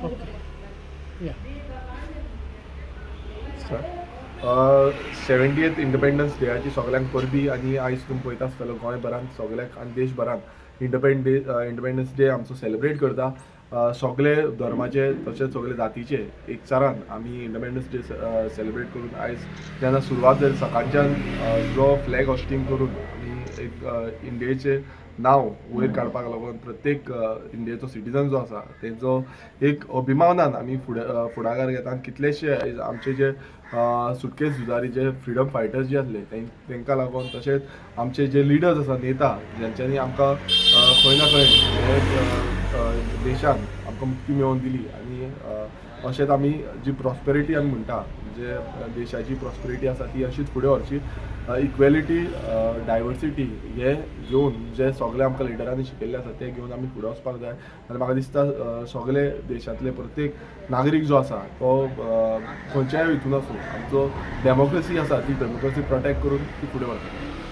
Okay या 70th independence डेयाची सगळ्यांक परबी आनी आयज तुमी पळयता आसतलो गोंयभरान सगळ्याक आनी देशभरान इंडिपेंडन्स डे आमचो सेलिब्रेट करता. सगळे धर्माचे तशेंच सगळे जातीचे एकचारान आमी इंडिपेंडन्स डे सेलिब्रेट करून आयज जेन्ना सुरवात जाली सकाळच्यान जो फ्लॅग होस्टिंग करून आमी एक इंडियेचें नांव वयर काडपाक लागून प्रत्येक इंडियेचो सिटीजन जो आसा तेंचो एक अभिमानान आमी फुडाकार घेता आनी कितलेशे आमचे जे सुटके झुजारी जे फ्रिडम फायटर्स जे आसले तांकां लागून तशेंच आमचे जे लिडर्स आसा नेता जेंच्यांनी आमकां खंय ना खंय देशान आमकां मुक्ती मेळोवन दिली आनी अशेंच आमी जी प्रॉस्पेरिटी आमी म्हणटा जे देशाची प्रॉस्पेरिटी आसा ती अशीच फुडें व्हरची. इक्वेलिटी डायवर्सिटी हे घेवन जे सगळे आमकां लिडरांनी शिकयल्ले आसा ते घेवन आमी फुडें वचपाक जाय आनी म्हाका दिसता सगळे देशांतले प्रत्येक नागरीक जो आसा तो खंयच्याय हितून आसूं आमचो डेमोक्रेसी आसा ती डेमोक्रेसी प्रोटेक्ट करून ती फुडें व्हरता.